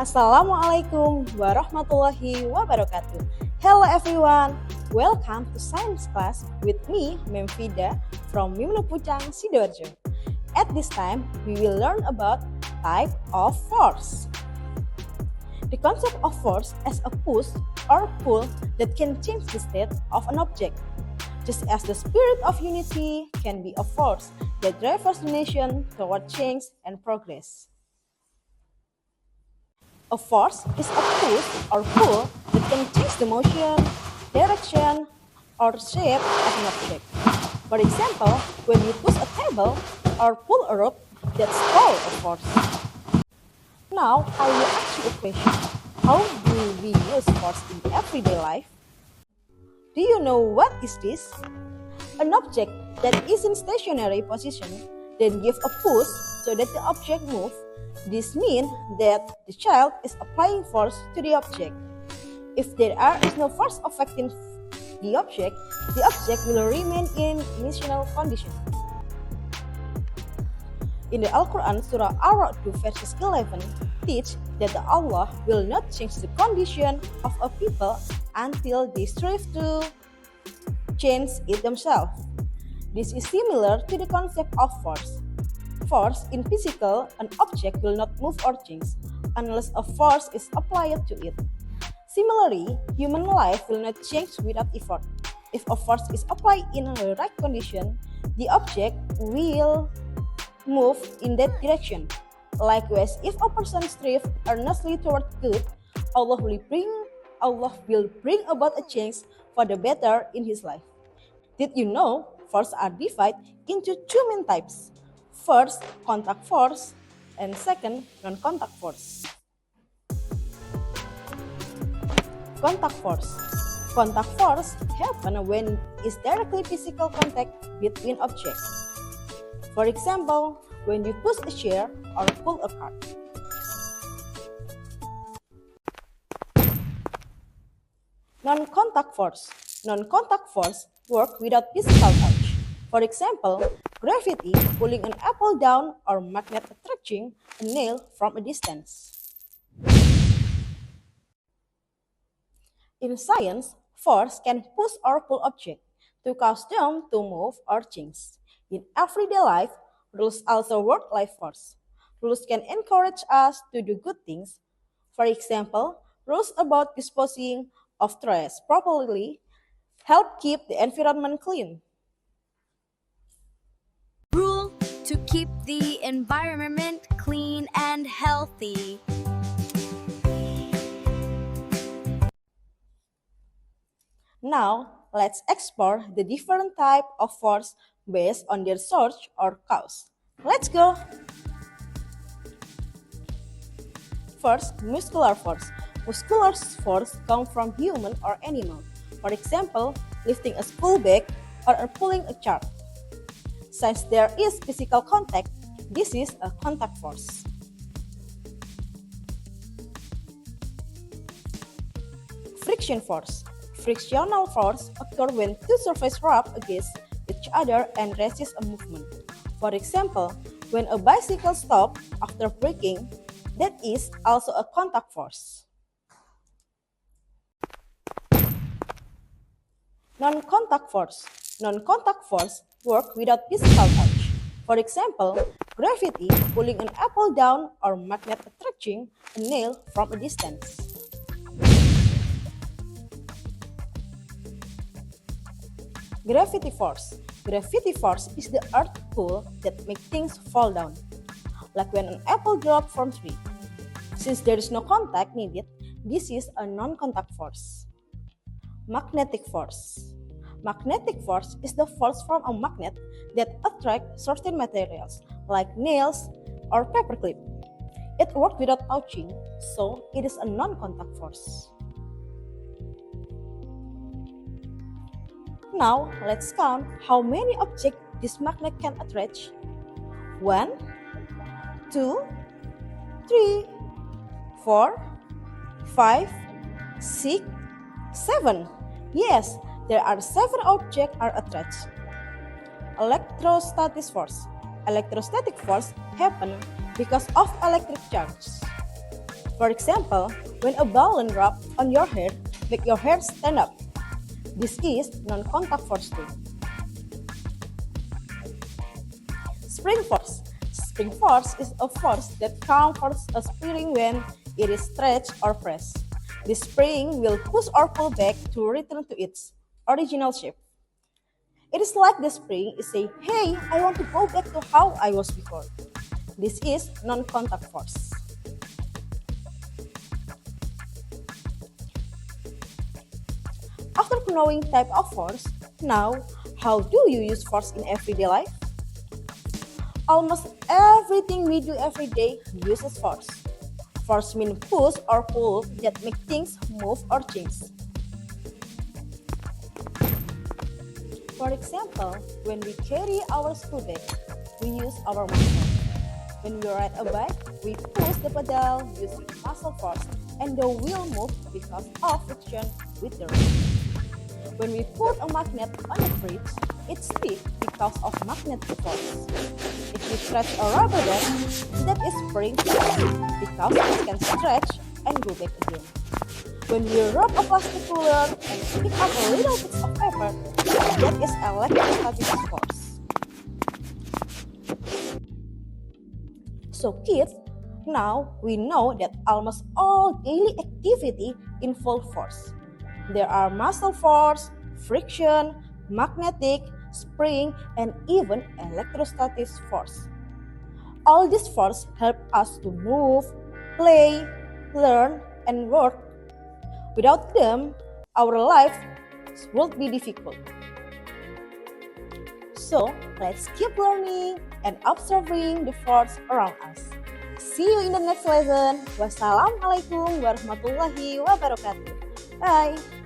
Assalamualaikum warahmatullahi wabarakatuh. Hello everyone, welcome to Science Class with me, Memfida from Mimnu Pucang, Sidoarjo. At this time, we will learn about type of force. The concept of force as a push or pull that can change the state of an object. Just as the spirit of unity can be a force that drives the nation toward change and progress. A force is a push or pull that can change the motion, direction, or shape of an object. For example, when you push a table or pull a rope, that's called a force. Now, I will ask you a question. How do we use force in everyday life? Do you know what is this? An object that is in stationary position, then give a push so that the object moves. This means that the child is applying force to the object. If there is no force affecting the object will remain in initial condition. In the Al-Quran, Surah Ar-Ra'd 2 verses 11 teach that Allah will not change the condition of a people until they strive to change it themselves. This is similar to the concept of force. Force in physical, an object will not move or change unless a force is applied to it. Similarly, human life will not change without effort. If a force is applied in the right condition, the object will move in that direction. Likewise, if a person strives earnestly toward good, Allah will bring about a change for the better in his life. Did you know force are divided into two main types? First, contact force, and second, non-contact force. Contact force. Contact force happens when is directly physical contact between objects. For example, when you push a chair or pull a cart. Non-contact force. Non-contact force work without physical touch. For example, gravity pulling an apple down or magnet attracting a nail from a distance. In science, force can push or pull objects to cause them to move or change. In everyday life, rules also work like force. Rules can encourage us to do good things. For example, rules about disposing of trash properly help keep the environment clean. Rule to keep the environment clean and healthy. Now, let's explore the different type of force based on their source or cause. Let's go! First, muscular force. Muscular force comes from human or animal. For example, lifting a school bag or pulling a chart. Since there is physical contact, this is a contact force. Friction force. Frictional force occurs when two surfaces rub against each other and resist a movement. For example, when a bicycle stops after braking, that is also a contact force. Non-contact force. Non-contact force work without physical touch. For example, gravity pulling an apple down or magnet attracting a nail from a distance. Gravity force. Gravity force is the earth pull that makes things fall down, like when an apple drops from a tree. Since there is no contact needed, this is a non-contact force. Magnetic force. Magnetic force is the force from a magnet that attracts certain materials, like nails or paperclip. It works without touching, so it is a non-contact force. Now, let's count how many objects this magnet can attract. 1, 2, 3, 4, 5, 6, 7. Yes, there are 7 objects are attached. Electrostatic force. Electrostatic force happens because of electric charge. For example, when a balloon drops on your head, make your hair stand up. This is non-contact force too. Spring force. Spring force is a force that comforts a spring when it is stretched or pressed. This spring will push or pull back to return to its original shape. It is like the spring is saying, hey, I want to go back to how I was before. This is non-contact force. After knowing type of force, now how do you use force in everyday life? Almost everything we do every day uses force. Force means push or pull that make things move or change. For example, when we carry our school bag, we use our muscle. When we ride a bike, we push the pedal using muscle force and the wheel moves because of friction with the road. When we put a magnet on a fridge, it sticks because of magnetic force. If we stretch a rubber band, that is spring force because it can stretch and go back again. When we rub a plastic ruler and pick up a little bit of paper, that is electrostatic force. So kids, now we know that almost all daily activity involve force. There are muscle force, friction, magnetic, spring, and even electrostatic force. All these forces help us to move, play, learn, and work. Without them, our life would be difficult. So, let's keep learning and observing the force around us. See you in the next lesson. Wassalamualaikum warahmatullahi wabarakatuh. Bye.